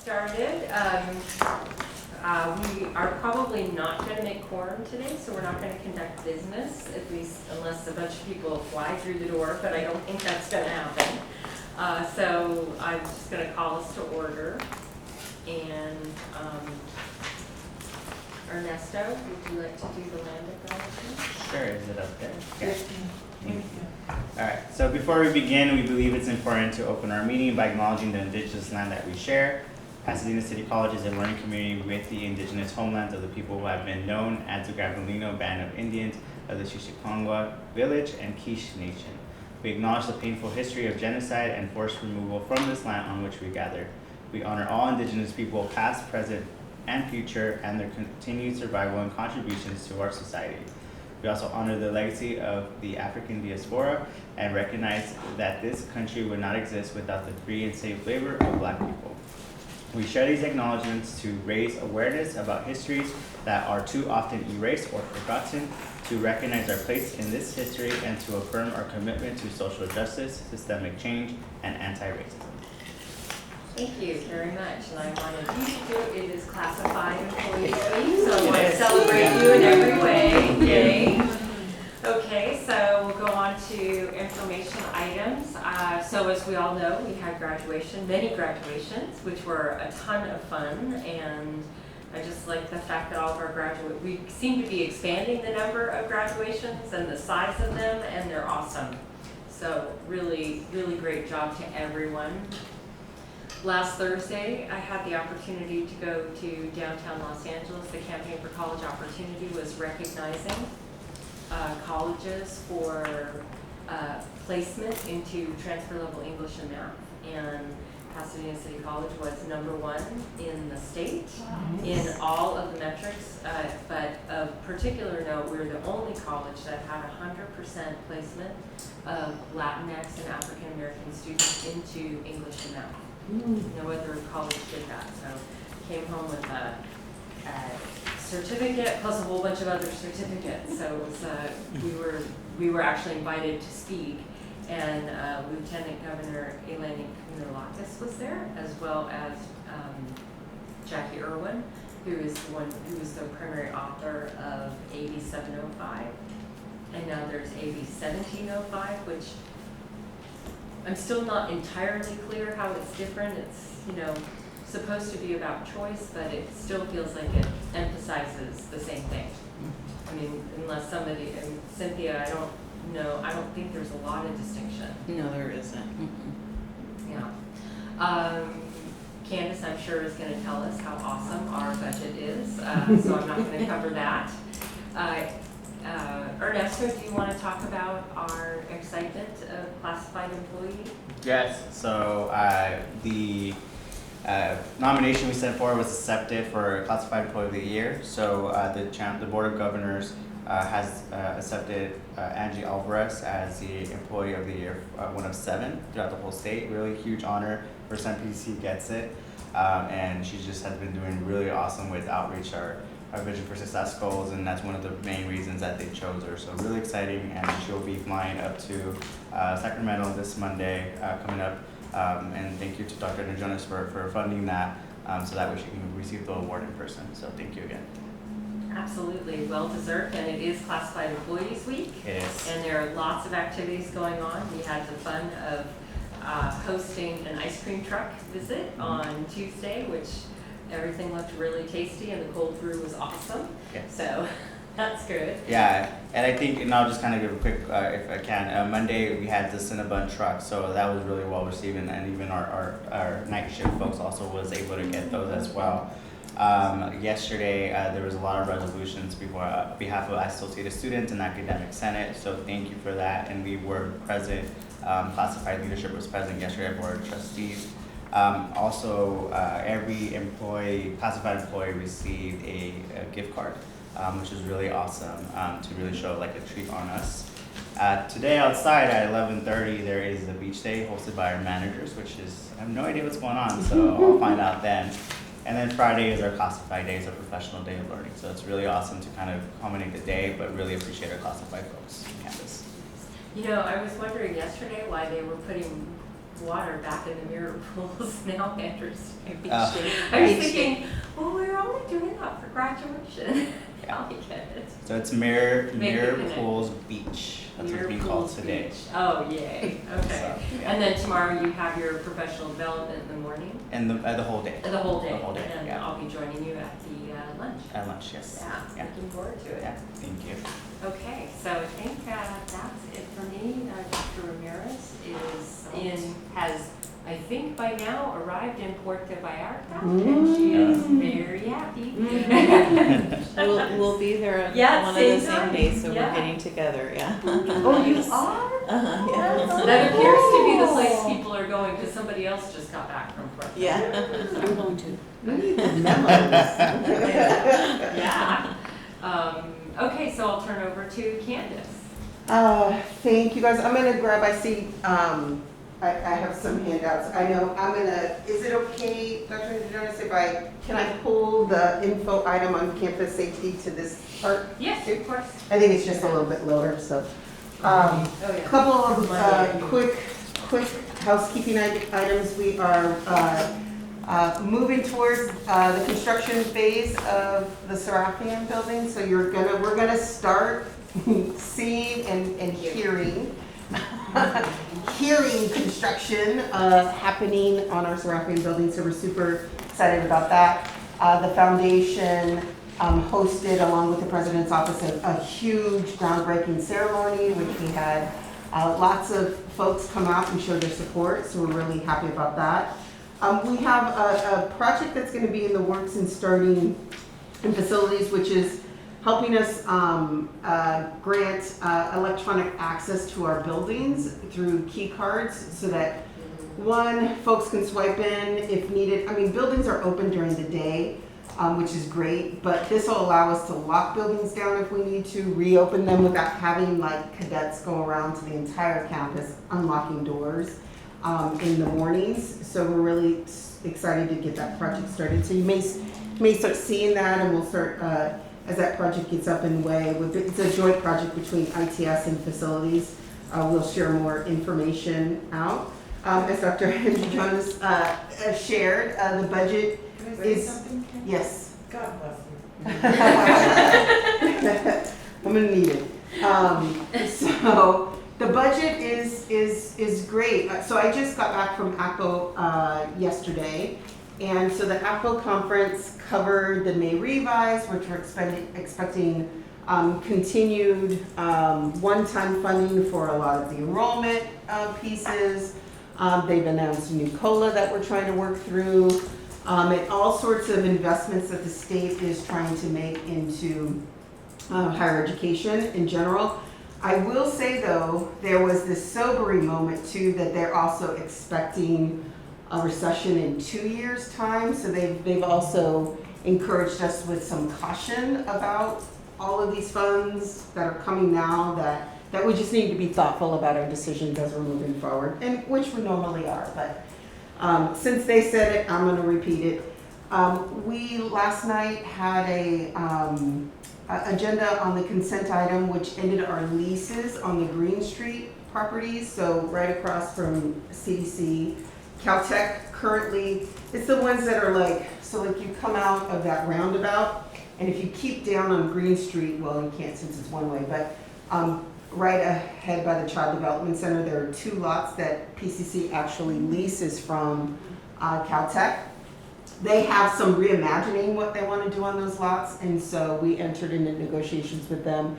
started. We are probably not going to make quorum today, so we're not going to conduct business, at least unless a bunch of people fly through the door, but I don't think that's going to happen. So I'm just going to call us to order. And Ernesto, would you like to do the land acknowledgement? Sure, is it up there? Okay. All right, so before we begin, we believe it's important to open our meeting by acknowledging the indigenous land that we share. Pasadena City College is a learning community with the indigenous homelands of the people who have been known as the Gabrielino Band of Indians of the Xixicongua Village and Quiche Nation. We acknowledge the painful history of genocide and forced removal from this land on which we gather. We honor all indigenous people, past, present, and future, and their continued survival and contributions to our society. We also honor the legacy of the African diaspora and recognize that this country would not exist without the free and safe labor of Black people. We share these acknowledgements to raise awareness about histories that are too often erased or forgotten, to recognize our place in this history, and to affirm our commitment to social justice, systemic change, and anti-racism. Thank you very much, and I wanted you to do it. It is classified employee week, so I want to celebrate you in every way. Yay. Okay, so we'll go on to information items. So as we all know, we had many graduations, which were a ton of fun, and I just like the fact that all of our we seem to be expanding the number of graduations and the size of them, and they're awesome. So really, really great job to everyone. Last Thursday, I had the opportunity to go to downtown Los Angeles. The Campaign for College Opportunity was recognizing colleges for placement into transfer level English and math. And Pasadena City College was #1 in the state in all of the metrics, but of particular note, we're the only college that had 100% placement of Latinx and African American students into English and math. No other college did that, so came home with a certificate plus a whole bunch of other certificates. So it was we were actually invited to speak, and Lieutenant Governor Eleni Kounalakis was there, as well as Jackie Irwin, who is the primary author of AB 705, and now there's AB 1705, which I'm still not entirely clear how it's different. It's, supposed to be about choice, but it still feels like it emphasizes the same thing. I mean, unless somebody, and Cynthia, I don't think there's a lot of distinction. No, there isn't. Yeah. Candace, I'm sure, is going to tell us how awesome our budget is, so I'm not going to cover that. Ernesto, do you want to talk about our excitement of classified employee? Yes, so the nomination we sent forward was accepted for Classified Employee of the Year. So the Board of Governors has accepted Angie Alvarez as the Employee of the Year, one of 7 throughout the whole state. Really huge honor. First time PC gets it. And she just has been doing really awesome with outreach, our Vision for Success goals, and that's one of the main reasons that they chose her. So really exciting, and she'll be flying up to Sacramento this Monday coming up. And thank you to Dr. Jonas for funding that, so that way she can receive the award in person. So thank you again. Absolutely, well deserved, and it is Classified Employees Week. Yes. And there are lots of activities going on. We had the fun of hosting an ice cream truck visit on Tuesday, which everything looked really tasty, and the cold brew was awesome. Yes. So that's good. Yeah, and I think, and I'll just kind of give a quick, if I can, Monday we had the Cinnabon truck, so that was really well received, and even our night shift folks also was able to get those as well. Yesterday, there was a lot of resolutions on behalf of Associated Students and Academic Senate, so thank you for that, and we were present. Classified leadership was present yesterday, Board of Trustees. Also, every classified employee received a gift card, which is really awesome, to really show like a treat on us. Today outside at 11:30, there is a beach day hosted by our managers, which is, I have no idea what's going on, so I'll find out then. And then Friday is our classified day, it's a professional day of learning. So it's really awesome to kind of culminate the day, but really appreciate our classified folks on campus. I was wondering yesterday why they were putting water back in the mirror pools now, understand beach Oh. day. I was thinking, well, we're only doing that for graduation. Yeah. I get it. So it's Make Mirror it connect. Pools Beach. That's Mirror what's being called Pools today. Beach. Oh, yay, okay. So, yeah. And then tomorrow you have your professional development in the morning? And the whole day. The whole day? The whole day, And yeah. I'll be joining you at the lunch. At lunch, yes. Yeah, looking forward to it. Yeah, thank you. Okay, so I think that's it for me. Dr. Ramirez has, I think by now, arrived in Puerto Vallarta, and she is very happy. We'll be there on Yeah, one of same the same time. days, so Yeah. we're getting together, yeah. Oh, you are? Yeah. That appears to be the place people are going, because somebody else just got back from Puerto. Yeah. I'm going to. Yeah. Okay, so I'll turn over to Candace. Thank you guys. I'm gonna grab, I see, I have some handouts. I know is it okay, Dr. Jonas, can I pull the info item on campus safety to this part? Yes, of course. I think it's just a little bit lower, so. Oh, yeah. Couple of quick housekeeping items. We are moving towards the construction phase of the Seraphim building. So we're gonna start seeing and hearing construction happening on our Seraphim building. So we're super excited about that. The foundation hosted, along with the president's office, a huge groundbreaking ceremony, which we had lots of folks come out and show their support, so we're really happy about that. We have a project that's going to be in the works and starting in facilities, which is helping us grant electronic access to our buildings through key cards, so that folks can swipe in if needed. I mean, buildings are open during the day, which is great, but this will allow us to lock buildings down if we need to, reopen them without having like cadets go around to the entire campus unlocking doors in the mornings. So we're really excited to get that project started. So you may start seeing that, and we'll start as that project gets up and way. It's a joint project between ITS and facilities. We'll share more information out. As Dr. Jonas shared, the budget is, yes. God bless I'm gonna need it. So the budget is great. So I just got back from ACPO yesterday, and so the ACPO conference covered the May revise, which we're expecting continued one-time funding for a lot of the enrollment pieces. They've announced a new COLA that we're trying to work through. And all sorts of investments that the state is trying to make into higher education in general. I will say though, there was this sobering moment too, that they're also expecting a recession in 2 years' time. So they've also encouraged us with some caution about all of these funds that are coming now, that we just need to be thoughtful about our decisions as we're moving forward, and which we normally are. But since they said it, I'm going to repeat it. We last night had a agenda on the consent item, which ended our leases on the Green Street properties, so right across from CDC. Caltech currently, it's the ones that are like, so like you come out of that roundabout, and if you keep down on Green Street, well, you can't since it's one way, but right ahead by the Child Development Center, there are 2 lots that PCC actually leases from Caltech. They have some reimagining what they want to do on those lots, and so we entered into negotiations with them,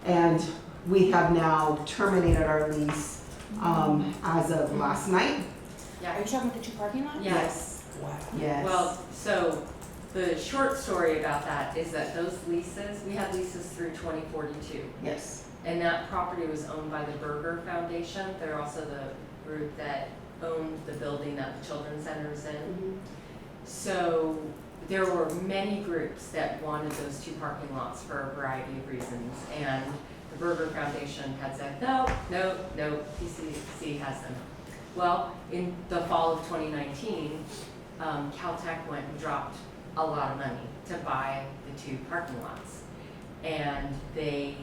and we have now terminated our lease as of last night. Yeah. Are you talking about the 2 parking lots? Yes. Wow. Yes. Well, so the short story about that is that those leases, we had leases through 2042. Yes. And that property was owned by the Berger Foundation. They're also the group that owned the building that the Children's Center is in. Mm-hmm. So there were many groups that wanted those 2 parking lots for a variety of reasons. And the Berger Foundation had said, no, PCC has them. Well, in the fall of 2019, Caltech went and dropped a lot of money to buy the 2 parking lots. And they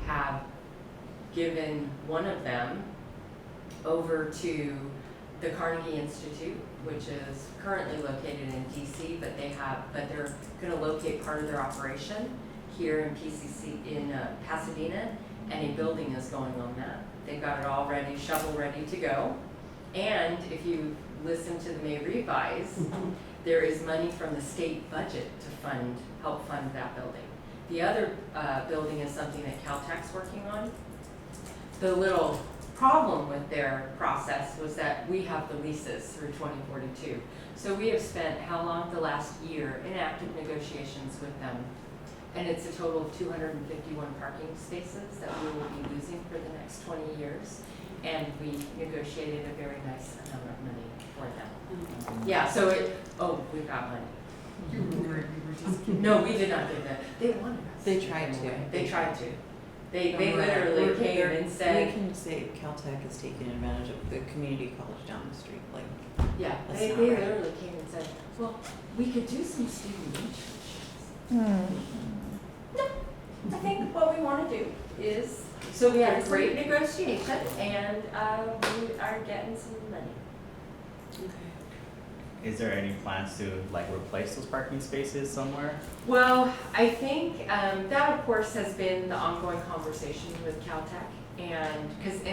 have given one of them over to the Carnegie Institute, which is currently located in DC, but they're gonna locate part of their operation here in Pasadena, and a building is going on that. They've got it all ready, shovel ready to go. And if you listen to the May Revise, there is money from the state budget to help fund that building. The other building is something that Caltech's working on. The little problem with their process was that we have the leases through 2042. So we have spent how long? The last year in active negotiations with them. And it's a total of 251 parking spaces that we will be losing for the next 20 years. And we negotiated a very nice amount of money for them. Yeah, so we got money. No, we did not do that. They wanted us. They tried to. They tried to. They literally came and said. We can say Caltech is taking advantage of the community college down the street, like. Yeah, That's they not right. literally came and said, well, we could do some student internships. No, I think what we want to do is, so we had a great negotiation and we are getting some money. Is there any plans to like replace those parking spaces somewhere? Well, I think that of course has been the ongoing conversation with Caltech, and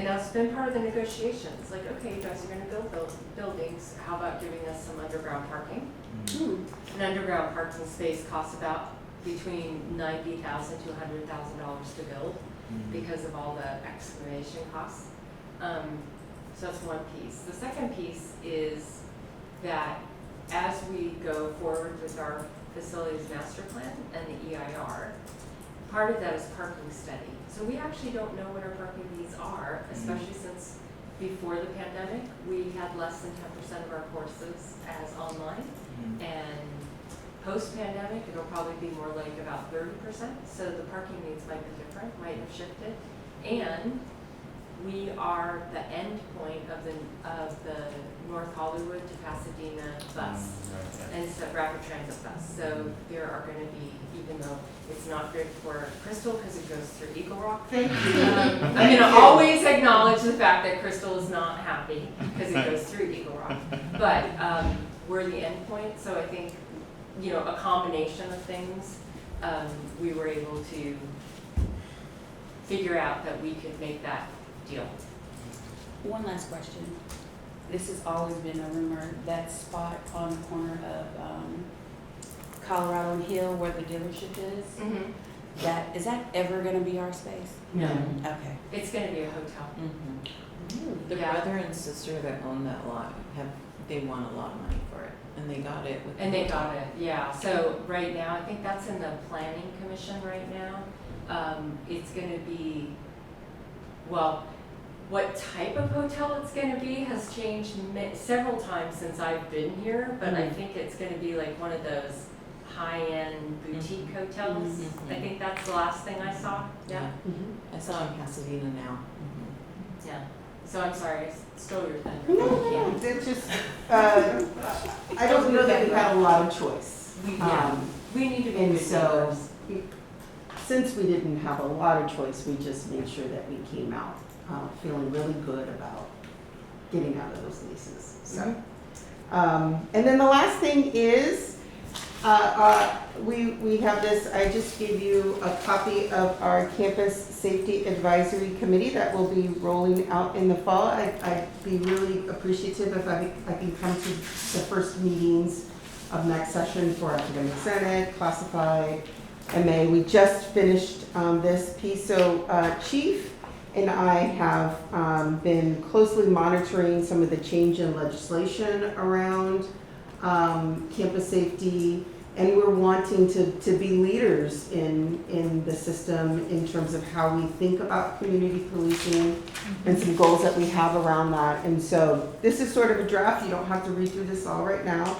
that's been part of the negotiations. Like, okay, you guys are going to build buildings. How about giving us some underground parking? An underground parking space costs about between $90,000 to $100,000 to build because of all the excavation costs. So that's one piece. The second piece is that as we go forward with our facilities master plan and the EIR, part of that is parking study. So we actually don't know what our parking needs are, especially since before the pandemic, we had less than 10% of our courses as online. And post-pandemic, it'll probably be more like about 30%. So the parking needs might be different, might have shifted. And we are the end point of the North Hollywood to Pasadena bus, and it's a rapid transit bus. So there are going to be, even though it's not good for Crystal because it goes through Eagle Rock. Thank you. I'm going to always acknowledge the fact that Crystal is not happy because it goes through Eagle Rock. But we're the end point, so I think, a combination of things, we were able to figure out that we could make that deal. One last question. This has always been a rumor, that spot on the corner of Colorado and Hill where the dealership is, is that ever going to be our space? No. Okay. It's going to be a hotel. The Yeah. brother and sister that own that lot they won a lot of money for it, and they got it. They got it, yeah. So right now, I think that's in the planning commission right now. It's going to be, well, what type of hotel it's going to be has changed several times since I've been here, but I think it's going to be like one of those high-end boutique hotels. I think that's the last thing I saw. Yeah. I saw in Pasadena now. Yeah. So I'm sorry, I stole your thunder. No, it's just, I don't know that we had a lot of choice. We need to be And good so, neighbors. since we didn't have a lot of choice, we just made sure that we came out feeling really good about getting out of those leases. So, and then the last thing is, we have this, I just gave you a copy of our Campus Safety Advisory Committee that will be rolling out in the fall. I'd be really appreciative if I can come to the first meetings of next session for Academic Senate, Classified, MA. We just finished this piece, so Chief and I have been closely monitoring some of the change in legislation around campus safety, and we're wanting to be leaders in the system in terms of how we think about community policing and some goals that we have around that. And so this is sort of a draft. You don't have to read through this all right now.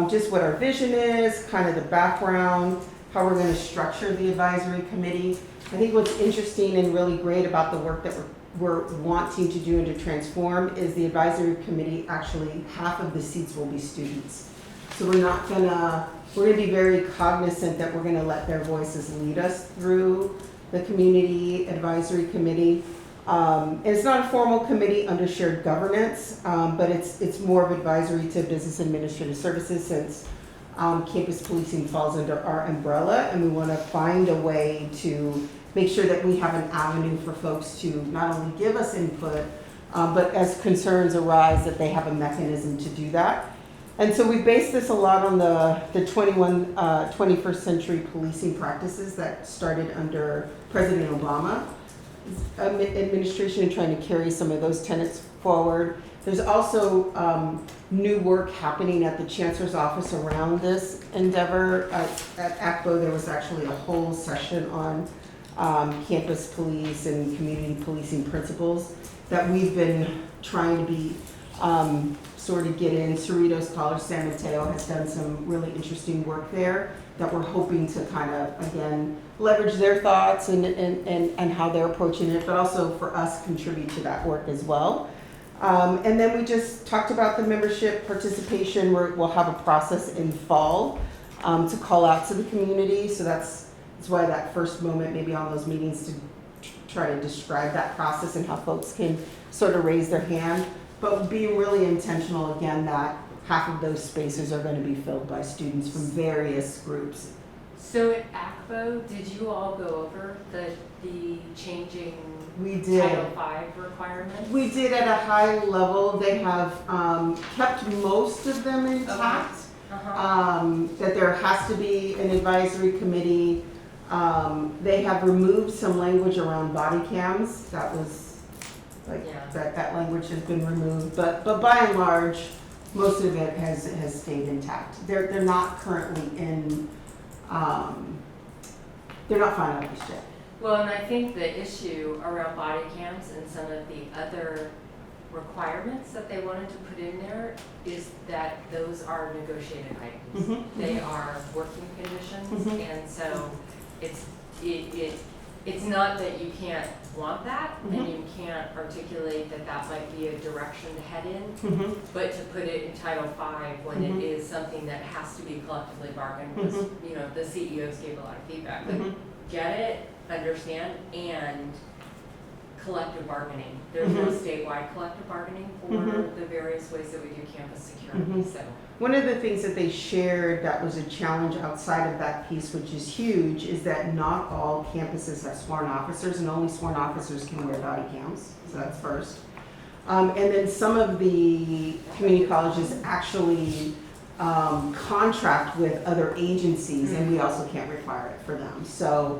Just what our vision is, kind of the background, how we're going to structure the advisory committee. I think what's interesting and really great about the work that we're wanting to do and to transform is the advisory committee, actually half of the seats will be students. So we're going to be very cognizant that we're going to let their voices lead us through the community advisory committee. And it's not a formal committee under shared governance, but it's more of advisory to business administrative services since campus policing falls under our umbrella, and we want to find a way to make sure that we have an avenue for folks to not only give us input, but as concerns arise, that they have a mechanism to do that. And so we base this a lot on the 21st century policing practices that started under President Obama administration and trying to carry some of those tenets forward. There's also new work happening at the Chancellor's office around this endeavor. At ACPO, there was actually a whole session on campus police and community policing principles that we've been trying to be sort of get in. Cerritos College San Mateo has done some really interesting work there that we're hoping to kind of, again, leverage their thoughts and how they're approaching it, but also for us contribute to that work as well. And then we just talked about the membership participation. We'll have a process in fall to call out to the community. So that's why that first moment maybe on those meetings to try to describe that process and how folks can sort of raise their hand. But being really intentional, again, that half of those spaces are going to be filled by students from various groups. So at ACPO, did you all go over the changing We did. Title V requirements? We did at a high level. They have kept most of them intact. That there has to be an advisory committee. They have removed some language around body cams. That was like that language has been removed. But by and large, most of it has stayed intact. They're not currently in. They're not finalized yet. Well, and I think the issue around body cams and some of the other requirements that they wanted to put in there is that those are negotiated items. Mm-hmm. They are working conditions, Mm-hmm. and so it's not that you can't want that, Mm-hmm. and you can't articulate that that might be a direction to head in, Mm-hmm. but to put it in Title V when Mhm. it is something that has to be collectively bargained, was, Mhm. you know, the CEOs gave a lot of feedback. Like, Mhm. get it, understand, and collective bargaining. There's no Mhm. statewide collective bargaining for Mhm. the various ways that we do campus security, Mhm. so. One of the things that they shared that was a challenge outside of that piece, which is huge, is that not all campuses have sworn officers, and only sworn officers can wear body cams. So that's first. And then some of the community colleges actually contract with other agencies, and we also can't require it for them. So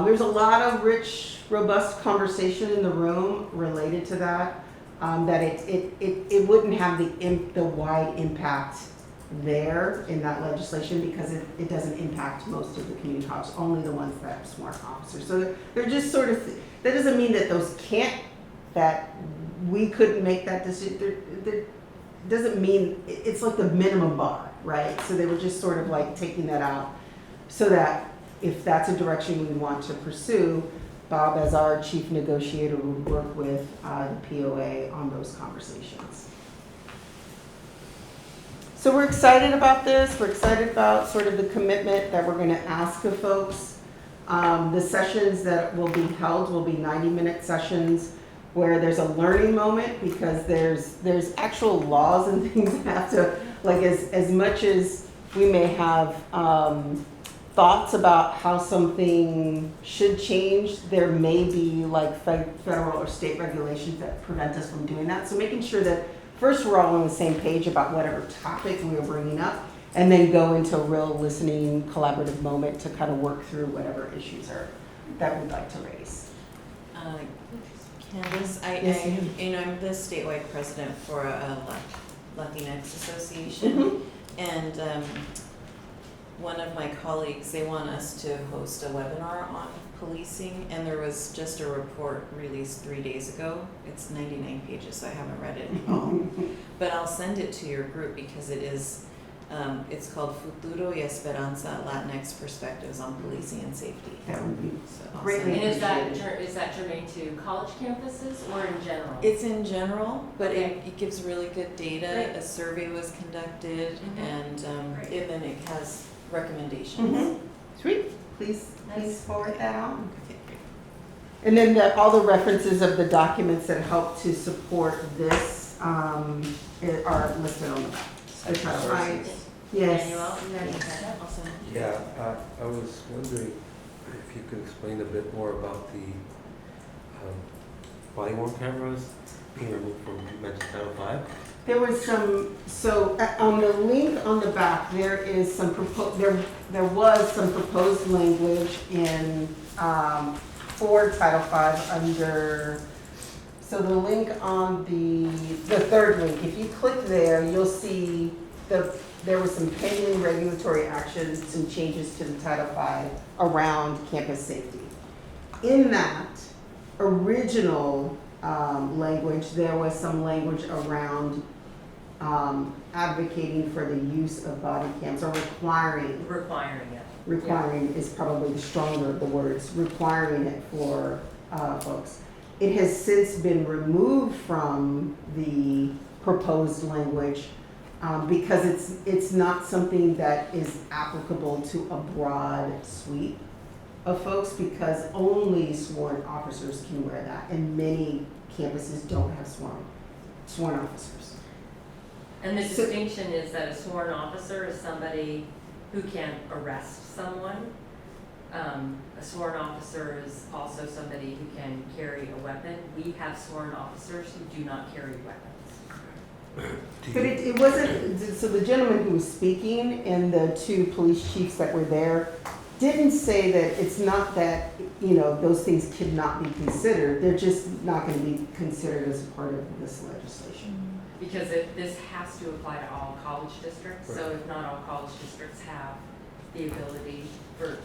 there's a lot of rich, robust conversation in the room related to that. That it wouldn't have the wide impact there in that legislation because it doesn't impact most of the community colleges, only the ones that have sworn officers. So they're just sort of, that doesn't mean that those can't, that we couldn't make that decision. Doesn't mean, it's like the minimum bar, right? So they were just sort of like taking that out so that if that's a direction we want to pursue, Bob, as our chief negotiator, would work with the POA on those conversations. So we're excited about this. We're excited about sort of the commitment that we're going to ask of folks. The sessions that will be held will be 90-minute sessions where there's a learning moment because there's actual laws and things that have to, like as much as we may have thoughts about how something should change, there may be like federal or state regulations that prevent us from doing that. So making sure that first we're all on the same page about whatever topic we are bringing up, and then go into a real listening, collaborative moment to kind of work through whatever issues are that we'd like to raise. Candace, Yes, ma'am. I'm the statewide president for a Latinx association, Mhm. and one of my colleagues, they want us to host a webinar on policing, and there was just a report released 3 days ago. It's 99 pages, so I haven't read it all. But I'll send it to your group because it is, it's called Futuro y Esperanza, Latinx Perspectives on Policing and Safety. That would be So I'll greatly send And it. is that germane to college campuses or in general? It's in general, but Okay. it gives really good data. Great. A survey was conducted, Mhm. and Great. then it has recommendations. Mhm. Sweet. Please Nice. forward that on. Okay, great. And then all the references of the documents that help to support this are listed on the back. The Title V. Yes. Manuel, you got anything? Awesome. Yeah, I was wondering if you could explain a bit more about the body-worn cameras being removed from, you mentioned Title V? There was some, so on the link on the back, there is some there was some proposed language in, for Title V under, so the link on the third link, if you click there, you'll see there was some pending regulatory actions, some changes to the Title V around campus safety. In that original language, there was some language around advocating for the use of body cams or requiring. Requiring it. Requiring is probably the stronger of the words, requiring it for folks. It has since been removed from the proposed language because it's not something that is applicable to a broad sweep of folks, because only sworn officers can wear that, and many campuses don't have sworn officers. And the So- distinction is that a sworn officer is somebody who can arrest someone. A sworn officer is also somebody who can carry a weapon. We have sworn officers who do not carry weapons. But it wasn't, so the gentleman who was speaking and the two police chiefs that were there didn't say that it's not that, those things could not be considered. They're just not going to be considered as a part of this legislation. Because this has to apply to all college districts, so if not all college districts have the ability for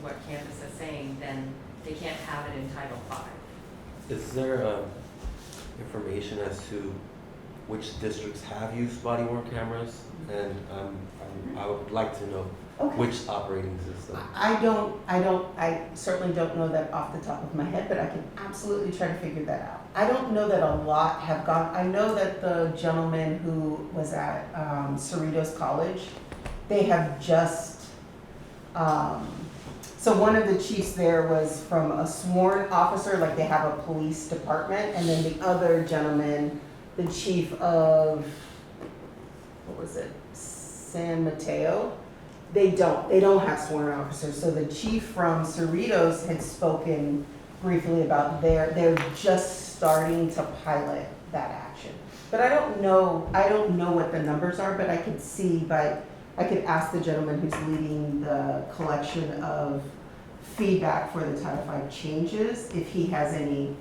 what campus is saying, then they can't have it in Title V. Is there information as to which districts have used body-worn cameras? And I would like to know Okay. which operating system. I certainly don't know that off the top of my head, but I can absolutely try to figure that out. I don't know that a lot have gone. I know that the gentleman who was at Cerritos College, they have just, so one of the chiefs there was from a sworn officer, like they have a police department, and then the other gentleman, the chief of, what was it, San Mateo? They don't have sworn officers. So the chief from Cerritos had spoken briefly about they're just starting to pilot that action. But I don't know what the numbers are, but I could see I could ask the gentleman who's leading the collection of feedback for the Title V changes if he has any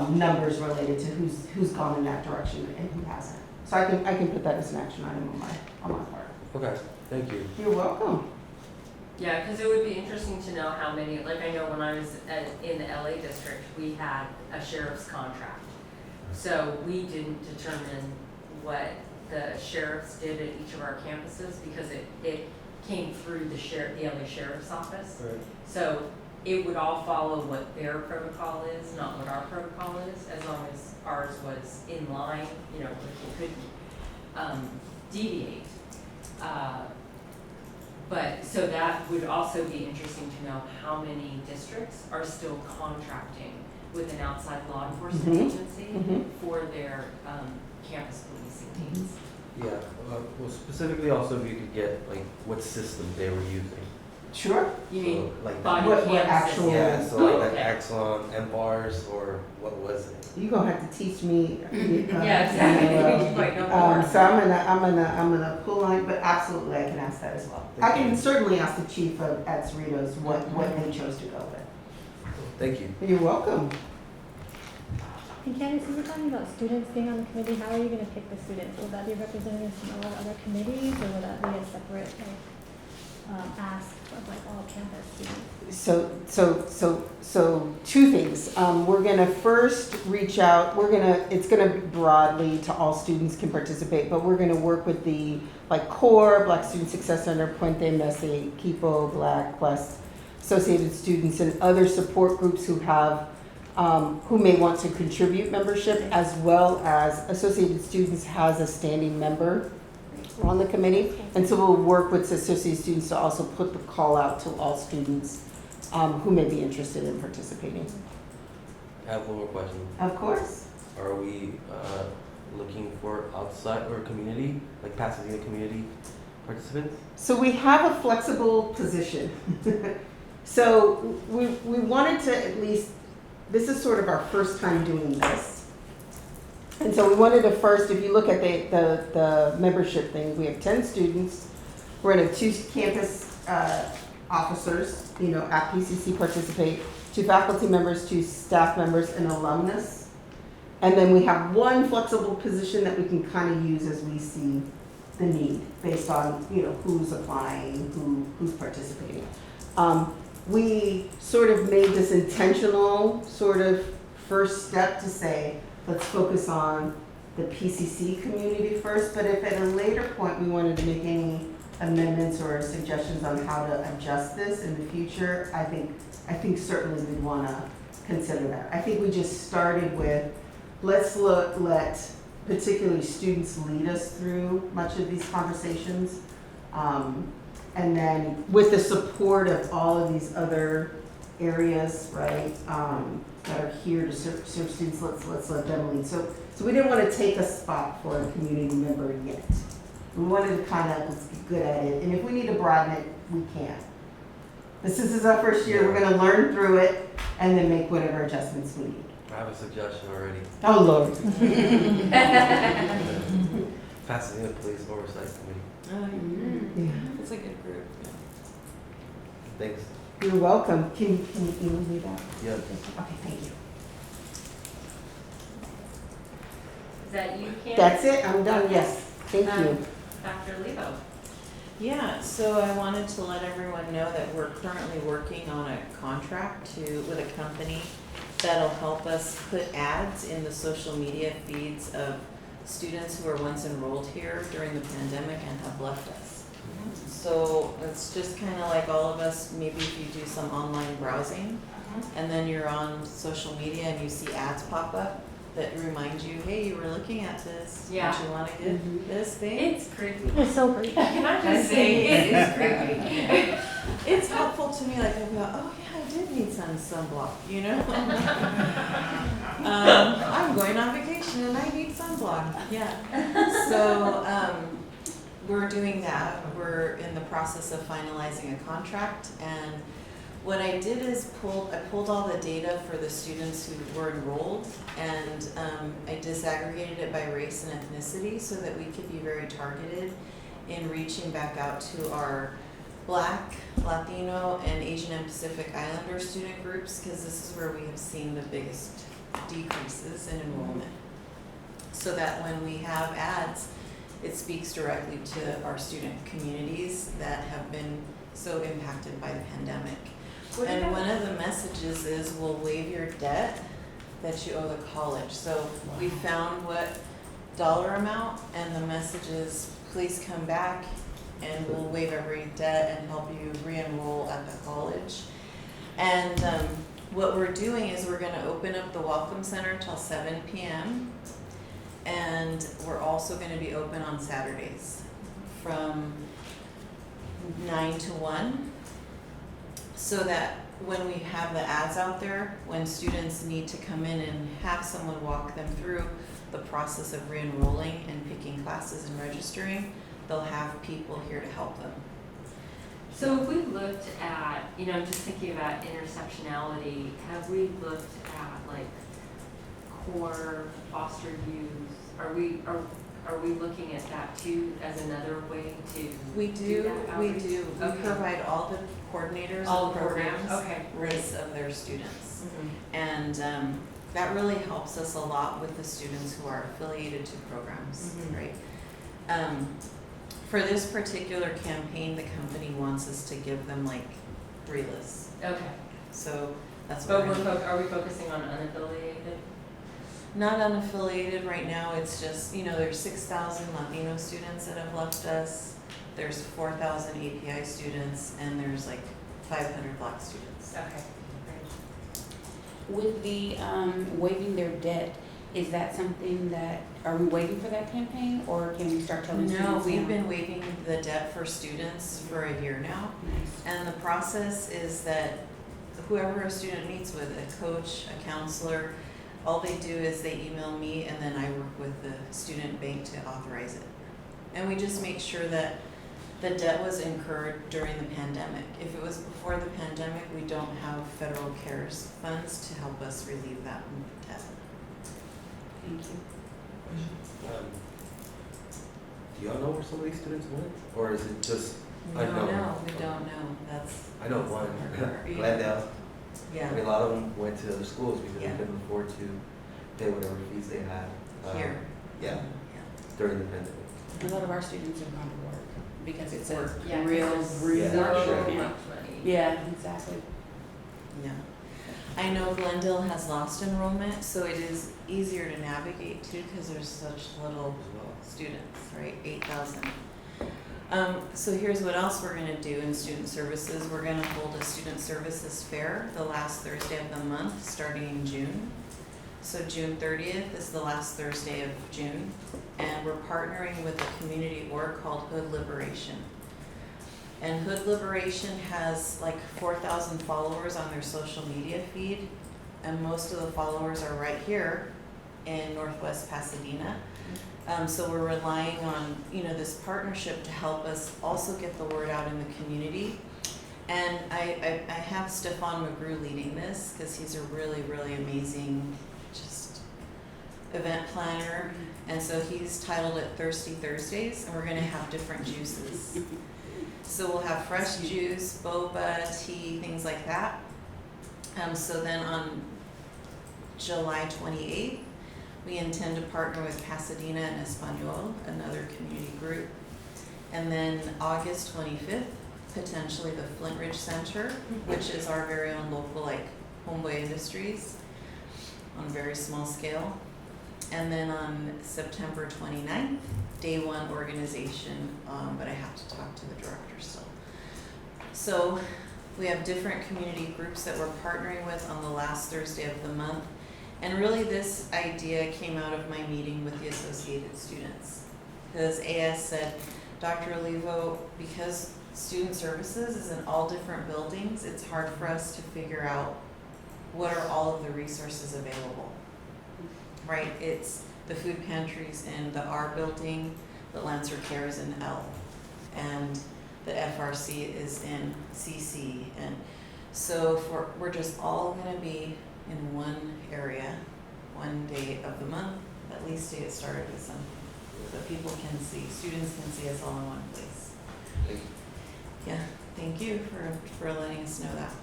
numbers related to who's gone in that direction and who hasn't. So I can put that as an action item on my part. Okay, thank you. You're welcome. Yeah, because it would be interesting to know how many, like I know when I was in the LA district, we had a sheriff's contract. So we didn't determine what the sheriffs did at each of our campuses because it came through the LA Sheriff's Office. Right. So it would all follow what their protocol is, not what our protocol is, as long as ours was in line, like it couldn't deviate. But so that would also be interesting to know how many districts are still contracting with an outside law enforcement agency for their campus policing needs. Yeah, well, specifically also if you could get what system they were using. Sure. You mean So, like body what cam actual- system? Yeah, so like Okay. Axon, MBARS, or what was it? You're gonna have to teach me. Yeah, exactly. You might know more. So I'm gonna pull on, but absolutely I can ask that as well. I can certainly ask the chief at Cerritos what they chose to go with. Thank you. You're welcome. And Candice, you were talking about students being on the committee. How are you going to pick the students? Will that be representatives from all other committees, or will that be a separate ask of all campus students? So two things. We're gonna first reach out. It's gonna be broadly to all students can participate, but we're gonna work with the CORE, Black Student Success Center, Puente Messe, Kipo, Black Quest, Associated Students, and other support groups who have who may want to contribute membership, as well as Associated Students has a standing member on the committee. And so we'll work with Associated Students to also put the call out to all students who may be interested in participating. I have one more question. Of course. Are we looking for outside or community, like Pasadena community participants? So we have a flexible position. So we wanted to at least, this is sort of our first time doing this. And so we wanted to first, if you look at the membership thing, we have 10 students. We're going to have 2 campus officers, at PCC participate, 2 faculty members, 2 staff members, and alumnus. And then we have 1 flexible position that we can kind of use as we see the need based on, who's applying, who's participating. We sort of made this intentional sort of first step to say, let's focus on the PCC community first, but if at a later point we wanted to make any amendments or suggestions on how to adjust this in the future, I think certainly we'd want to consider that. I think we just started with, let's let particularly students lead us through much of these conversations. And then with the support of all of these other areas, right, that are here to serve students, let's let them lead. So we didn't want to take a spot for a community member yet. We wanted to kind of, let's get good at it. And if we need to broaden it, we can. This is our first year. We're going to learn through it and then make whatever adjustments we need. I have a suggestion already. Oh, Lord. Pasadena Police Oversight Committee. Yeah. It's a good group. Thanks. You're welcome. Can you email me that? Yeah. Okay, thank you. Is that you, Candace? That's it. I'm done. Yes. Thank you. Dr. Lebo. Yeah, so I wanted to let everyone know that we're currently working on a contract with a company that'll help us put ads in the social media feeds of students who were once enrolled here during the pandemic and have left us. So it's just kind of like all of us, maybe if you do some online browsing and then you're on social media and you see ads pop up that remind you, hey, you were looking at this. Yeah. Don't you want to get this thing? It's creepy. It's so great. Can I just say, it is creepy. It's helpful to me, like I go, oh yeah, I did need some sunblock, I'm going on vacation and I need sunblock, yeah. So, we're doing that. We're in the process of finalizing a contract, and what I did is I pulled all the data for the students who were enrolled, and I disaggregated it by race and ethnicity so that we could be very targeted in reaching back out to our Black, Latino, and Asian and Pacific Islander student groups, because this is where we have seen the biggest decreases in enrollment. So that when we have ads, it speaks directly to our student communities that have been so impacted by the pandemic. And one of the messages is, we'll waive your debt that you owe the college. So we found what dollar amount, and the message is, please come back and we'll waive every debt and help you re-enroll at the college. And what we're doing is we're gonna open up the Welcome Center till 7 p.m. And we're also gonna be open on Saturdays from 9 to 1. So that when we have the ads out there, when students need to come in and have someone walk them through the process of re-enrolling and picking classes and registering, they'll have people here to help them. So if we looked at, I'm just thinking about intersectionality, have we looked at like core foster youth? Are we looking at that too as another way to We do. that We outreach? do. We Okay. provide all the coordinators All and the programs? programs, Okay. race of their students. And that really helps us a lot with the students who are affiliated to programs, Mhm. right? For this particular campaign, the company wants us to give them like 3 lists. Okay. So that's what But are we focusing on unaffiliated? not unaffiliated right now. It's just, there's 6,000 Latino students that have left us. There's 4,000 API students, and there's like 500 Black students. Okay. With the waiving their debt, is that something that, are we waiting for that campaign, or can we start telling students now? No, we've been waiving the debt for students for a year now. Nice. And the process is that whoever a student meets with, a coach, a counselor, all they do is they email me and then I work with the student bank to authorize it. And we just make sure that the debt was incurred during the pandemic. If it was before the pandemic, we don't have federal CARES funds to help us relieve that debt. Thank you. Do y'all know where some of these students went? Or is it just, We I don't know. know, we don't know, that's. I know one, Yeah. Glendale. Yeah. I mean, a lot of them went to other schools because Yeah. they couldn't afford to pay whatever fees they had. Here. Yeah, during the pandemic. A lot of our students have gone to work because it's a Yeah, 'cause real, there's real. Yeah, sure. so Yeah. much money. Yeah, exactly. Yeah. I know Glendale has lost enrollment, so it is easier to navigate too, because there's such little As well. students, right, 8,000. So here's what else we're gonna do in student services. We're gonna hold a student services fair the last Thursday of the month, starting in June. So June 30th is the last Thursday of June, and we're partnering with a community org called Hood Liberation. And Hood Liberation has like 4,000 followers on their social media feed, and most of the followers are right here in Northwest Pasadena. So we're relying on, this partnership to help us also get the word out in the community. And I have Stefan McGrew leading this, because he's a really, really amazing just event planner. And so he's titled it Thirsty Thursdays, and we're gonna have different juices. So we'll have fresh juice, boba, tea, things like that. So then on July 28th, we intend to partner with Pasadena and Espanol, another community group. And then August 25th, potentially the Flint Ridge Center, which is our very own local, like, Homeboy Industries on a very small scale. And then on September 29th, day one organization, but I have to talk to the director still. So we have different community groups that we're partnering with on the last Thursday of the month. And really this idea came out of my meeting with the Associated Students. Because AS said, Dr. Olivo, because student services is in all different buildings, it's hard for us to figure out what are all of the resources available. Right, it's the food pantries in the R building, the Lancer Care is in L, and the FRC is in CC. And so we're just all gonna be in one area, one day of the month, at least to get started with something. So people can see, students can see us all in one place. Thank you. Yeah, thank you for letting us know that.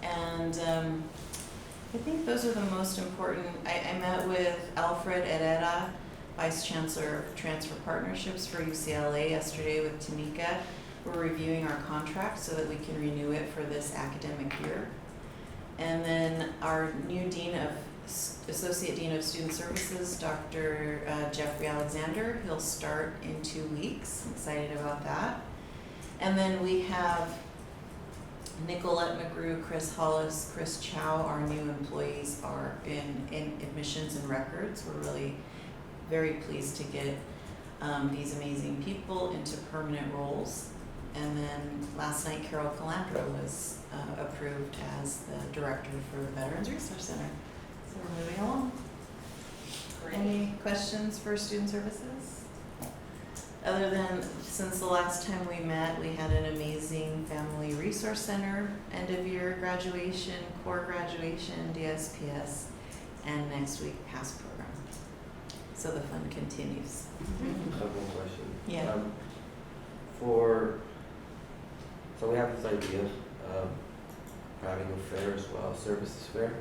And I think those are the most important. I met with Alfred Herrera, Vice Chancellor of Transfer Partnerships for UCLA yesterday with Tanika. We're reviewing our contract so that we can renew it for this academic year. And then our new Associate Dean of Student Services, Dr. Jeffrey Alexander, he'll start in 2 weeks. I'm excited about that. And then we have Nicolette McGrew, Chris Hollis, Chris Chow, our new employees are in admissions and records. We're really very pleased to get these amazing people into permanent roles. And then last night, Carol Calandra was approved as the director for the Veterans Resource Center. So we're moving along. Great. Any questions for student services? Other than, since the last time we met, we had an amazing Family Resource Center end of year graduation, core graduation, DSPS, and next week PASS program. So the fun continues. I have one question. Yeah. So we have this idea of having a fair as well, services fair,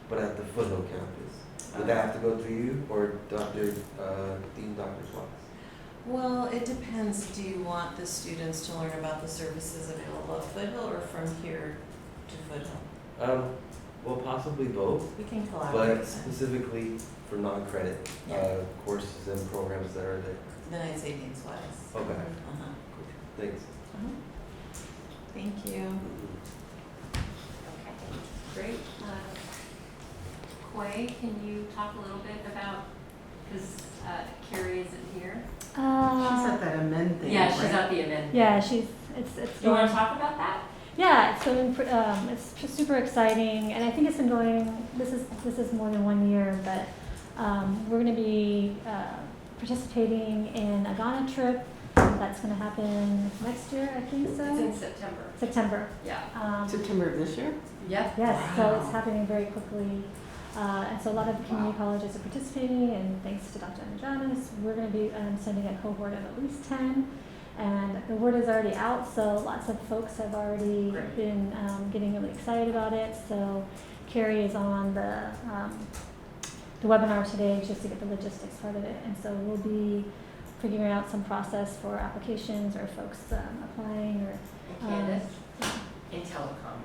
but at the Foothill campus. Would that have to go through you or Dean Dr. Swatz? Well, it depends. Do you want the students to learn about the services available at Foothill or from here to Foothill? Well, possibly both, We can collaborate. but specifically for non-credit Yeah. courses and programs that are there. Then I'd say Dean Swatz. Okay, Uh-huh. thanks. Thank you. Okay, great. Quay, can you talk a little bit about, because Carrie isn't here? She's at that amend thing, Yeah, she's right? at the event. Yeah, it's Do you want to talk about that? Yeah, so it's super exciting, and I think it's been going. This is more than 1 year, but we're going to be participating in a Ghana trip. That's going to happen next year, I think so. It's in September. September. Yeah. September of this year? Yeah. Yes, so it's happening very quickly. And so a lot of community colleges are participating, and thanks to Dr. Andranis, we're going to be sending a cohort of at least 10. And the word is already out, so lots of folks have already been getting really excited about it. So Carrie is on the webinar today just to get the logistics part of it. And so we'll be figuring out some process for applications or folks applying or And Candace in telecom.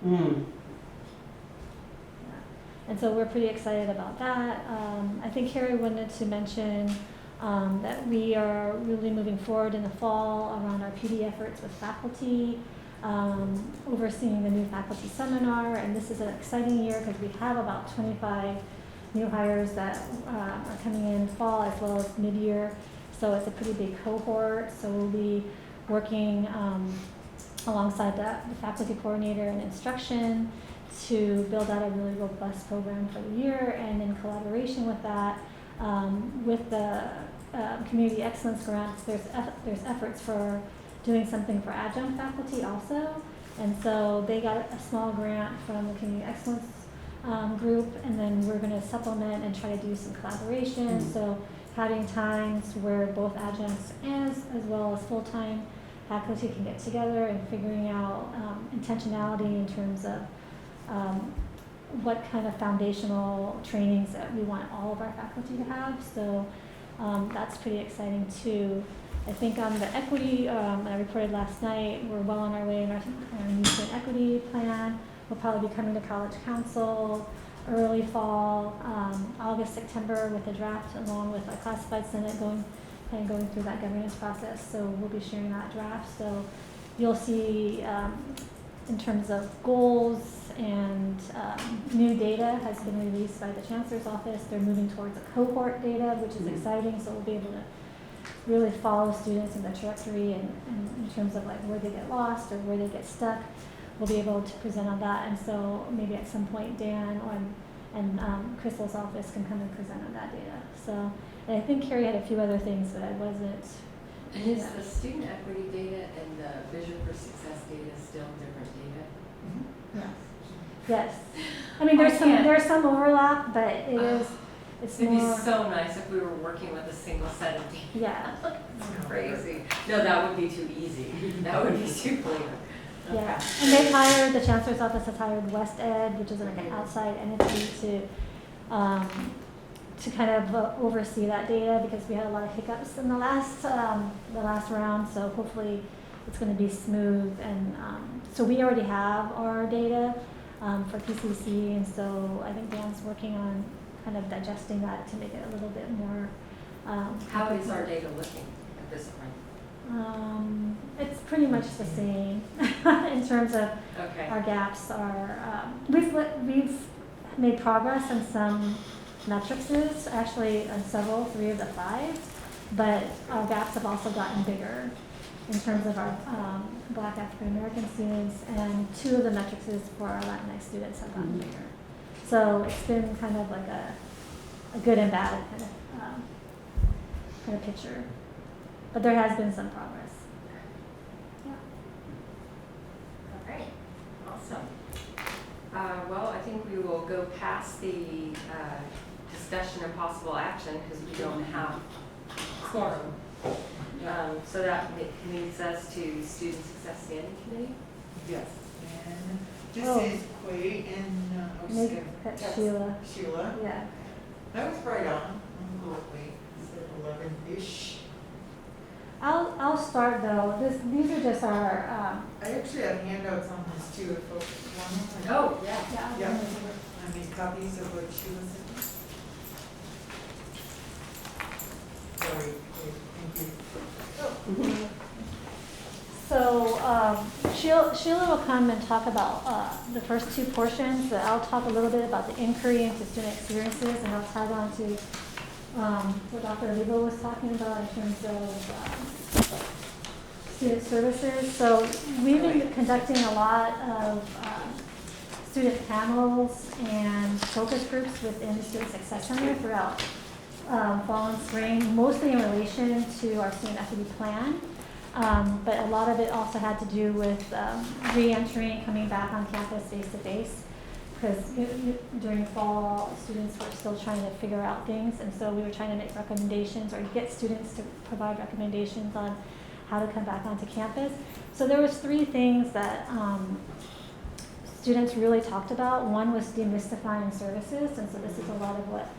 Mm. And so we're pretty excited about that. I think Carrie wanted to mention that we are really moving forward in the fall around our PD efforts with faculty, overseeing the new faculty seminar. And this is an exciting year because we have about 25 new hires that are coming in fall as well as mid-year. So it's a pretty big cohort. So we'll be working alongside the faculty coordinator and instruction to build out a really robust program for the year, and in collaboration with that, with the Community Excellence Grants, there's efforts for doing something for adjunct faculty also, and so they got a small grant from the Community Excellence group, and then we're going to supplement and try to do some collaboration. So having times where both adjuncts as well as full-time faculty can get together and figuring out intentionality in terms of what kind of foundational trainings that we want all of our faculty to have. So that's pretty exciting too. I think on the equity, I reported last night, we're well on our way in our new student equity plan. We'll probably be coming to College Council early fall, August, September with a draft along with our classified senate going through that governance process. So we'll be sharing that draft. So you'll see in terms of goals and new data has been released by the Chancellor's Office. They're moving towards a cohort data, which is exciting. So we'll be able to really follow students in their trajectory and in terms of like where they get lost or where they get stuck. We'll be able to present on that. And so maybe at some point Dan and Crystal's office can come and present on that data. So and I think Carrie had a few other things, but I wasn't. And is the student equity data and the Vision for Success data still different data? Yes. Yes. I mean, there's some overlap, but it's It'd more. be so nice if we were working with a single set of data. Yeah. It's crazy. No, that would be too easy. That would be too clear. Yeah. And they've hired, the Chancellor's Office has hired West Ed, which is like an outside entity to kind of oversee that data, because we had a lot of hiccups in the last round. So hopefully it's going to be smooth. And so we already have our data for PCC, and so I think Dan's working on kind of digesting that to make it a little bit more. How is our data looking at this point? It's pretty much the same in terms of Okay. our gaps are. We've made progress on some metrics, actually on 3 of the 5, but our gaps have also gotten bigger in terms of our Black African American students, and 2 of the metrics for our Latinx students have gotten bigger. So it's been kind of like a good and bad kind of picture, but there has been some progress. Yeah. All right. Awesome. Well, I think we will go past the discussion of possible action because we don't have quorum. So that leads us to Student Success Standing Committee. Yes, and this Oh. is Quay and Maybe that's Sheila. Sheila. Yeah. That was right on a little late, it's 11-ish. I'll start though. These are just our. I actually have handouts on this too, if folks want them. Oh, yeah. Yeah, I made copies of what Sheila sent me. Sorry, thank you. So Sheila will come and talk about the first 2 portions. But I'll talk a little bit about the inquiry into student experiences, and I'll tag on to what Dr. Olivo was talking about in terms of student services. So we've been conducting a lot of student panels and focus groups within the Student Success Center throughout fall and spring, mostly in relation to our student equity plan. But a lot of it also had to do with re-entering, coming back on campus face-to-face, because during fall, students were still trying to figure out things, and so we were trying to make recommendations or get students to provide recommendations on how to come back onto campus. So there was 3 things that students really talked about. One was demystifying services, and so this is a lot of what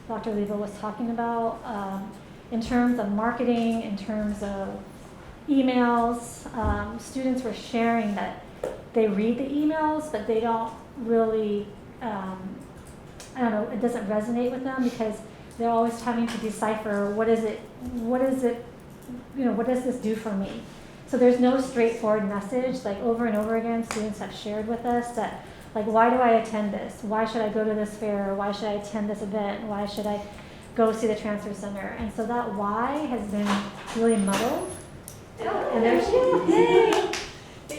Dr. Leva was talking about in terms of marketing, in terms of emails. Students were sharing that they read the emails, but they don't really, I don't know, it doesn't resonate with them because they're always having to decipher what is it, what does this do for me? So there's no straightforward message. Like over and over again, students have shared with us that, like, why do I attend this? Why should I go to this fair? Why should I attend this event? Why should I go see the transfer center? And so that why has been really muddled. And there's yay!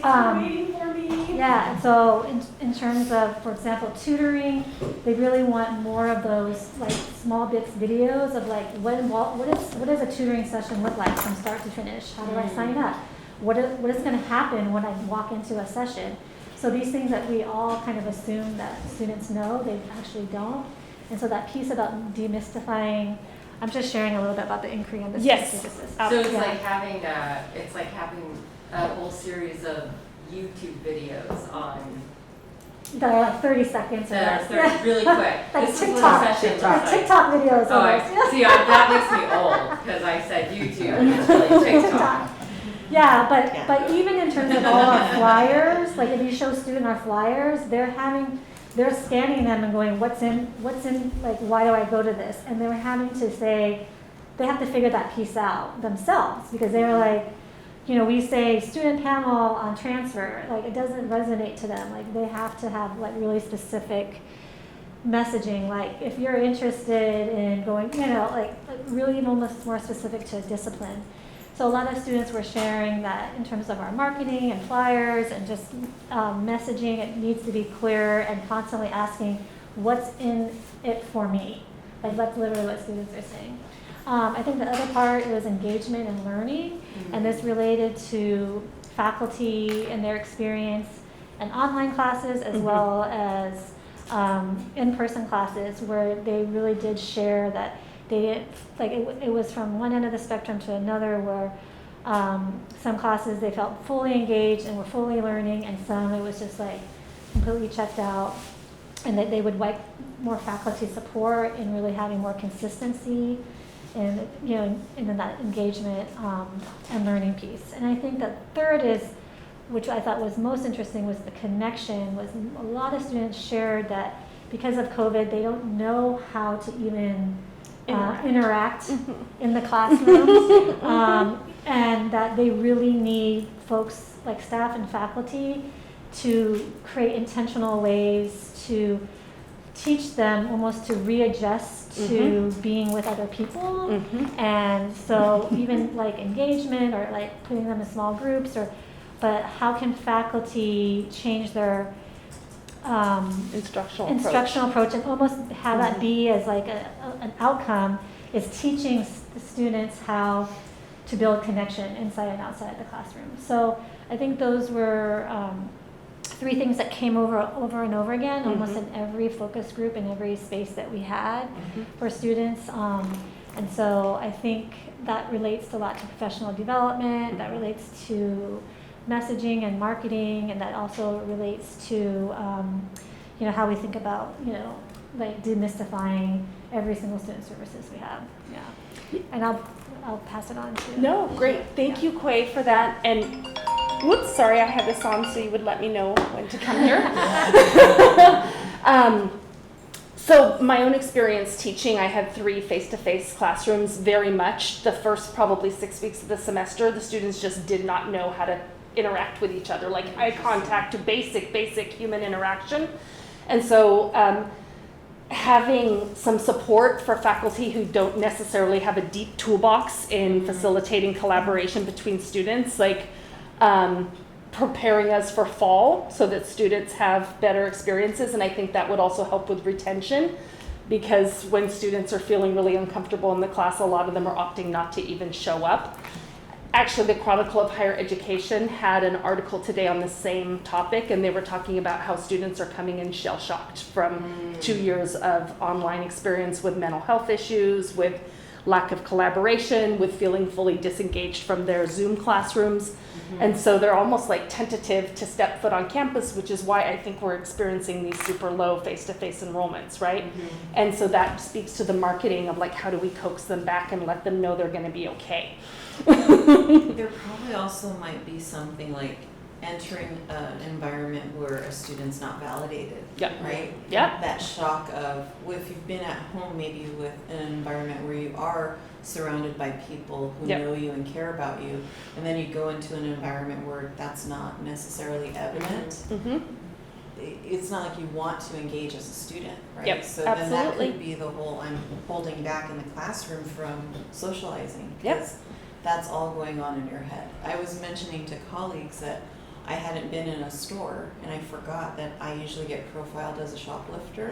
Waiting for me. Yeah, and so in terms of, for example, tutoring, they really want more of those like small bits videos of like what does a tutoring session look like from start to finish? How do I sign up? What is going to happen when I walk into a session? So these things that we all kind of assume that students know, they actually don't. And so that piece about demystifying, I'm just sharing a little bit about the inquiry and the services. So it's like having a whole series of YouTube videos on that are like 30 seconds. that are really quick. Like This TikTok, is what a session like looks like. TikTok videos. Oh, almost. see, that makes me old because I said YouTube and it's really TikTok. Yeah, but even in terms of all our flyers, like if you show student our flyers, they're scanning them and going, what's in, like, why do I go to this? And they're having to say, they have to figure that piece out themselves because they're like, we say student panel on transfer, like it doesn't resonate to them. Like they have to have like really specific messaging. Like if you're interested in going, like really almost more specific to a discipline. So a lot of students were sharing that in terms of our marketing and flyers and just messaging, it needs to be clear and constantly asking, what's in it for me? Like that's literally what students are saying. I think the other part was engagement and learning, and this related to faculty and their experience and online classes as well as in-person classes where they really did share that they didn't, like it was from one end of the spectrum to another where some classes they felt fully engaged and were fully learning, and some it was just like completely checked out, and that they would like more faculty support and really having more consistency and and then that engagement and learning piece. And I think that third is, which I thought was most interesting, was the connection. Was a lot of students shared that because of COVID, they don't know how to even interact in the classrooms, and that they really need folks like staff and faculty to create intentional ways to teach them almost to readjust to being with other people. And so even like engagement or like putting them in small groups, but how can faculty change their instructional approach and almost have that be as like an outcome is teaching the students how to build connection inside and outside the classroom. So I think those were 3 things that came over and over again, almost in every focus group in every space that we had for students. And so I think that relates a lot to professional development, that relates to messaging and marketing, and that also relates to how we think about like demystifying every single student services we have. Yeah, and I'll pass it on to. No, great. Thank you, Quay, for that. And whoops, sorry, I had this on so you would let me know when to come here. So my own experience teaching, I had 3 face-to-face classrooms. Very much the first probably 6 weeks of the semester, the students just did not know how to interact with each other, like eye contact, basic human interaction. And so having some support for faculty who don't necessarily have a deep toolbox in facilitating collaboration between students, like preparing us for fall so that students have better experiences. And I think that would also help with retention, because when students are feeling really uncomfortable in the class, a lot of them are opting not to even show up. Actually, the Chronicle of Higher Education had an article today on the same topic, and they were talking about how students are coming in shell-shocked from 2 years of online experience with mental health issues, with lack of collaboration, with feeling fully disengaged from their Zoom classrooms. And so they're almost like tentative to step foot on campus, which is why I think we're experiencing these super low face-to-face enrollments, right? And so that speaks to the marketing of like, how do we coax them back and let them know they're gonna be okay? There probably also might be something like entering an environment where a student's not validated, Yep. right? Yep. That shock of, well, if you've been at home maybe with an environment where you are surrounded by people who Yep. know you and care about you, and then you go into an environment where that's not necessarily evident, Mm-hmm. it's not like you want to engage as a student, right? Yep, So then that absolutely. could be the whole, I'm holding back in the classroom from socializing. Yep. Because that's all going on in your head. I was mentioning to colleagues that I hadn't been in a store, and I forgot that I usually get profiled as a shoplifter,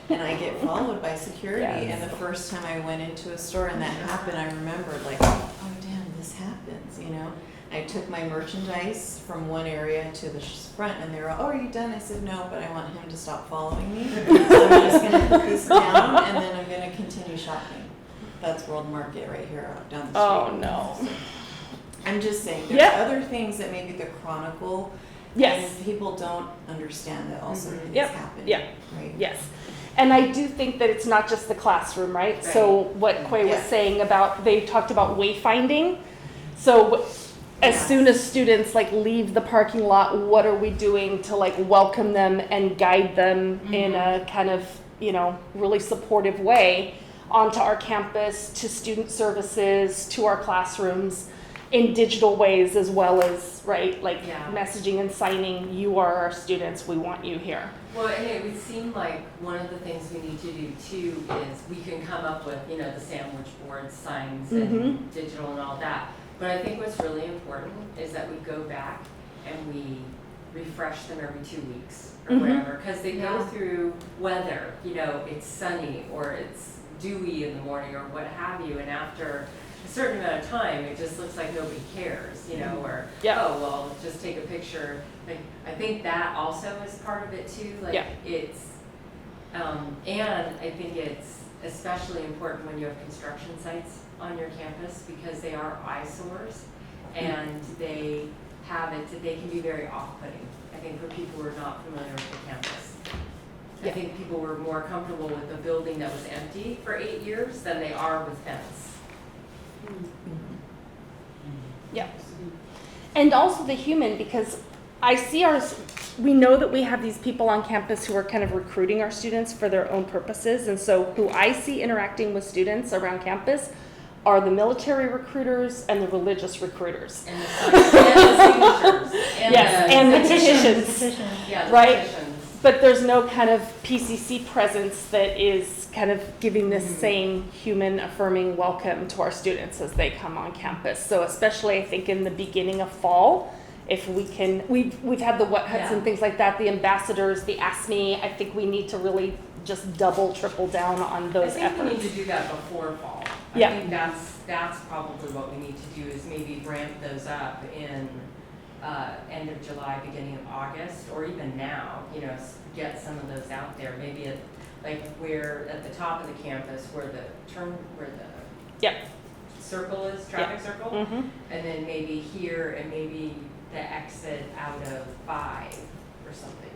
and I get followed by security. Yes. And the first time I went into a store and that happened, I remembered like, oh damn, this happens, you know? I took my merchandise from one area to the front, and they were, oh, are you done? I said, no, but I want him to stop following me. So I'm just gonna put this down, and then I'm gonna continue shopping. That's World Market right here down the street. Oh, no. I'm just saying, there's Yep. other things that maybe the Chronicle Yes. and people don't understand that also is Yep. happening. Yep. Right. Yes. And I do think that it's not just the classroom, right? So what Quay was Yeah. saying about, they talked about wayfinding. So as Yeah. soon as students like leave the parking lot, what are we doing to like welcome them and guide them in a kind of, you know, really supportive way onto our campus, to student services, to our classrooms, in digital ways as well as, right, like Yeah. messaging and signing, you are our students, we want you here. Well, and it would seem like one of the things we need to do too is we can come up with, you know, the sandwich board signs and digital and all that. But I think what's really important is that we go back and we refresh them every 2 weeks or whatever, because they go through weather, you know, it's sunny or it's dewy in the morning or what have you, and after a certain amount of time, it just looks like nobody cares, you know, or, Yeah. oh, well, just take a picture. Like, I think that also is part of it too, like, Yeah. it's, and I think it's especially important when you have construction sites on your campus, because they are eyesores, and they have it, they can be very off-putting, I think, for people who are not familiar with the campus. I Yeah. think people were more comfortable with a building that was empty for 8 years than they are with fence. Yeah. And also the human, because I see we know that we have these people on campus who are kind of recruiting our students for their own purposes. And so who I see interacting with students around campus are the military recruiters and the religious recruiters. And the signatures. And Yes, and the petitions. Petition. Yeah, the right? petitions. But there's no kind of PCC presence that is kind of giving this same human affirming welcome to our students as they come on campus. So especially I think in the beginning of fall, if we can, we've had the wet huts and things like that, the ambassadors, the Ask Me, I think we need to really just double, triple down on those I think we need efforts. to do that before fall. Yeah. I think that's probably what we need to do, is maybe ramp those up in end of July, beginning of August, or even now, you know, get some of those out there. Maybe like where at the top of the campus where the circle is, traffic circle, Mhm. and then maybe here and maybe the exit out of 5 or something.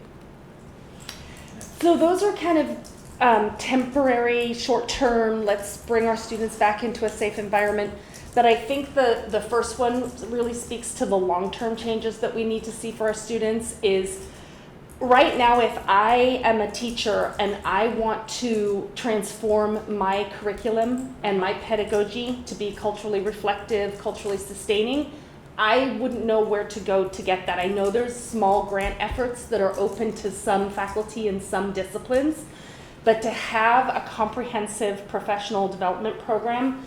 So those are kind of temporary, short-term, let's bring our students back into a safe environment. But I think the first one really speaks to the long-term changes that we need to see for our students is, right now, if I am a teacher and I want to transform my curriculum and my pedagogy to be culturally reflective, culturally sustaining, I wouldn't know where to go to get that. I know there's small grant efforts that are open to some faculty in some disciplines, but to have a comprehensive professional development program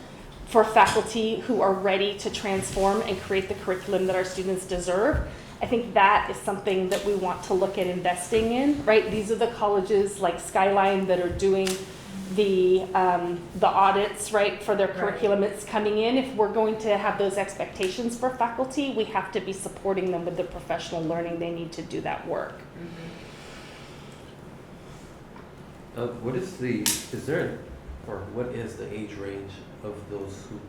for faculty who are ready to transform and create the curriculum that our students deserve, I think that is something that we want to look at investing in, right? These are the colleges like Skyline that are doing the audits, right, for their curriculum that's coming in. If we're going to have those expectations for faculty, we have to be supporting them with the professional learning they need to do that work. What is the age range of those who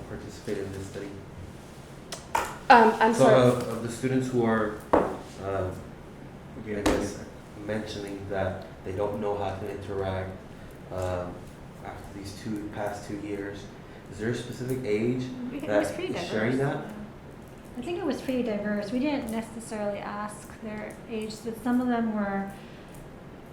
participate in this study? I'm So sorry. of the students who are mentioning that they don't know how to interact after these past 2 years, is there a specific age It was that pretty is diverse. sharing that? I think it was pretty diverse. We didn't necessarily ask their age, but some of them were,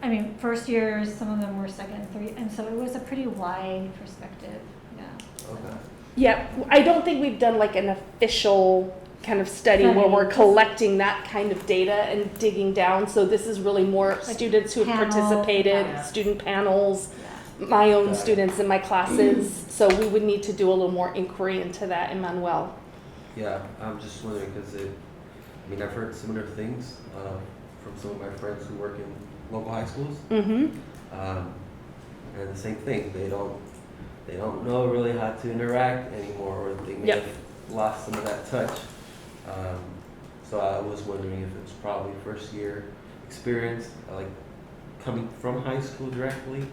I mean, first years, some of them were second and third, and so it was a pretty wide perspective, yeah. Okay. Yeah, I don't think we've done like an official kind of study where we're collecting that kind of data and digging down. So this is really more Like students who have panel, participated, yeah. student panels, Yeah. my own Got it. students in my classes. So we would need to do a little more inquiry into that, Emmanuel. Yeah, I'm just wondering because I've heard similar things from some of my friends who work in local high schools, Mm-hmm. and the same thing. They don't know really how to interact anymore, or they may Yep. have lost some of that touch. So I was wondering if it's probably first year experience, like coming from high school directly,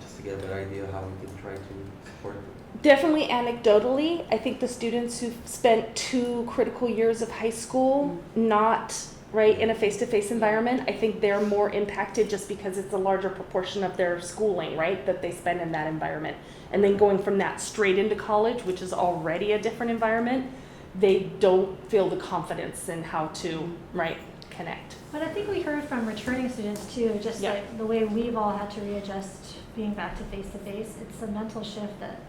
just to get a better idea of how we can try to support them. Definitely anecdotally, I think the students who've spent 2 critical years of high school not right in a face-to-face environment, I think they're more impacted just because it's a larger proportion of their schooling, right, that they spend in that environment. And then going from that straight into college, which is already a different environment, they don't feel the confidence in how to, right, connect. But I think we heard from returning students too, just Yeah. like the way we've all had to readjust being back to face, it's a mental shift that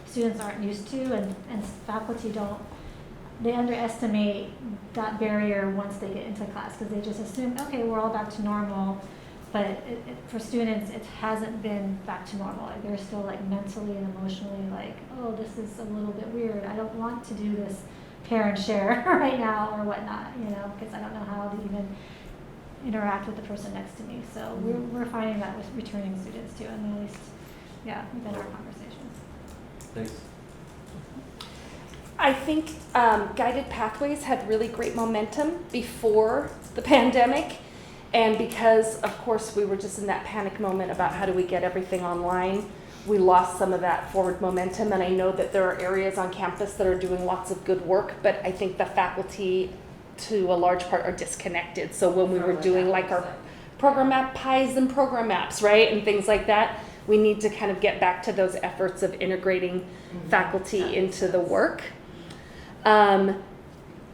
students aren't used to, and faculty they underestimate that barrier once they get into class, because they just assume, okay, we're all back to normal. But for students, it hasn't been back to normal. Like, they're still like mentally and emotionally like, oh, this is a little bit weird. I don't want to do this pair and share right now or whatnot, because I don't know how to even interact with the person next to me. So we're finding that with returning students too, and at least, yeah, within our conversations. Thanks. I think Guided Pathways had really great momentum before the pandemic. And because, of course, we were just in that panic moment about how do we get everything online, we lost some of that forward momentum. And I know that there are areas on campus that are doing lots of good work, but I think the faculty, to a large part, are disconnected. So when we were doing like our program map pies and program maps, right, and things like that, we need to kind of get back to those efforts of integrating faculty into the work.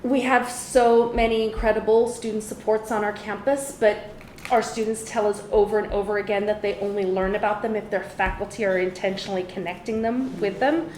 We have so many incredible student supports on our campus, but our students tell us over and over again that they only learn about them if their faculty are intentionally connecting them with them.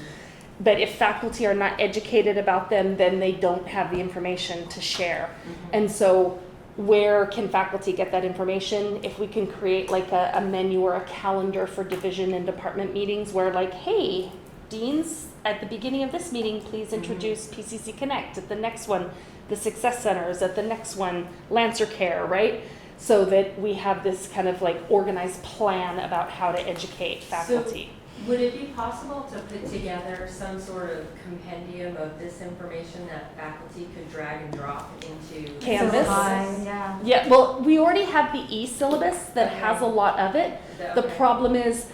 But if faculty are not educated about them, then they don't have the information to share. And so where can faculty get that information? If we can create like a menu or a calendar for division and department meetings where like, hey, deans, at the beginning of this meeting, please introduce PCC Connect. At the next one, the Success Centers. At the next one, Lancer Care, right? So that we have this kind of like organized plan about how to educate faculty. So would it be possible to put together some sort of compendium of this information that faculty could drag and drop into Canvas? Yeah. Yeah, well, we already have the e-syllabus that Okay. has a lot of it. The Okay. problem is,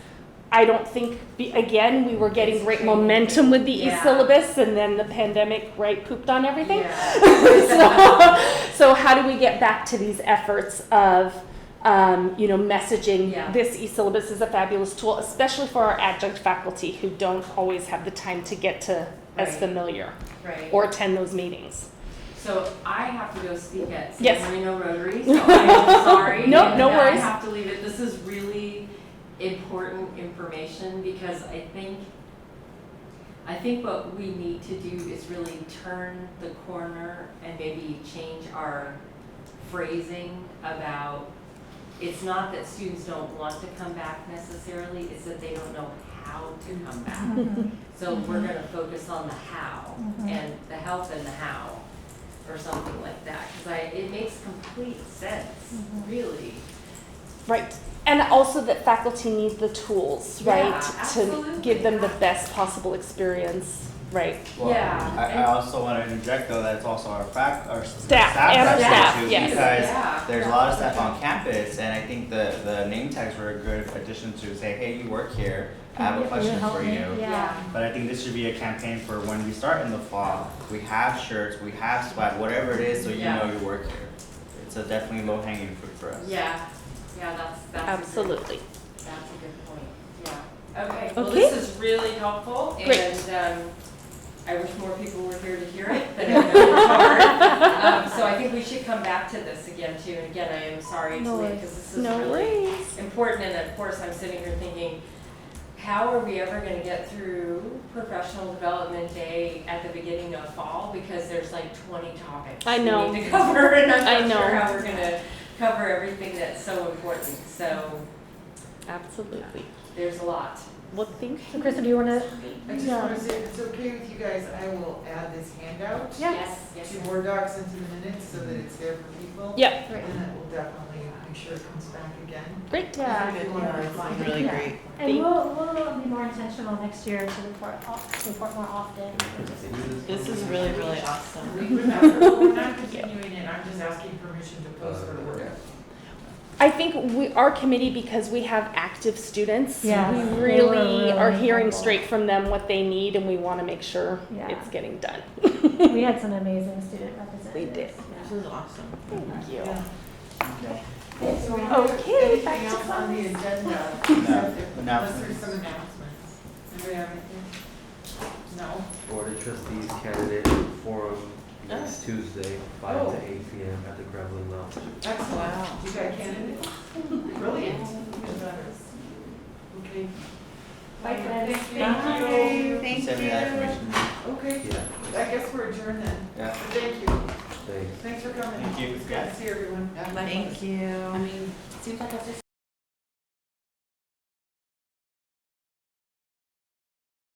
I don't think, again, we were getting It's great changing. momentum with the Yeah. e-syllabus, and then the pandemic, right, pooped on everything. Yeah. So how do we get back to these efforts of, messaging? Yeah. This e-syllabus is a fabulous tool, especially for our adjunct faculty who don't always have the time to get to as Right. familiar Right. or attend those meetings. So I have to go speak at San Yes. Marino Rotary, so I'm sorry. No, no that worries. I have to leave it. This is really important information because I think what we need to do is really turn the corner and maybe change our phrasing about it's not that students don't want to come back necessarily, it's that they don't know how to come back. So we're gonna focus on the how, and the health and the how, or something like that, because it makes complete sense, really. Right. And also that faculty need the tools, Yeah, right? absolutely. To give them the best possible experience, right? Well, Yeah. I also want to interject though, that's also our Staff and our staff, too, yes. because Yeah. there's a lot of staff on campus, and I think the name tags were a good addition to say, hey, you work here, I have a question for you. Yeah. But I think this should be a campaign for when we start in the fall, we have shirts, we have swag, whatever it is, so you Yeah. know you work here. It's a definitely low hanging fruit for us. Yeah, that's Absolutely. That's a good point, yeah. Okay, well, Okay. this is really helpful, Great. and I wish more people were here to hear it, but I know it's hard. So I think we should come back to this again too, and again, I am sorry it's No late, worries. because this is No really worries. important, and of course, I'm sitting here thinking, how are we ever gonna get through professional development day at the beginning of fall, because there's like 20 topics I know. we need to cover, and I I'm not know. sure how we're gonna cover everything that's so important, so Absolutely. there's a lot. Well, thank So Krista, do you wanna? I just Yeah. want to say, if it's okay with you guys, I will add this handout Yes. to Board Docs into the minutes so that it's there for people. Yep. Great. And it will definitely make sure it comes back again. Great. Yeah. If you want to refine it. Really Yeah. great. And we'll be more intentional next year to report more often. This is really, really awesome. We're not continuing it, I'm just asking permission to post for the Board Docs. I think our committee, because we have active students, Yeah, we they were really are really hearing helpful. straight from them what they need, and we want to make sure Yeah. it's getting done. We had some amazing student representatives. We did. This is awesome. Thank you. Okay. So Okay, back anything to else on the class. agenda? No, Unless there's some announcements. Anybody have anything? No? Board of Trustees candidate forum next Tuesday, 5 to 8 p.m. at the Grevling Lounge. Excellent. Wow. You got candidates? Brilliant. Okay. Bye, friends. Thank you. Thank Send me that information. Okay, Yeah, I guess we're adjourned then. Yeah. Thank you. thanks. Thanks for coming. Thank you. It's good to see everyone. Thank you. I mean, seems like I just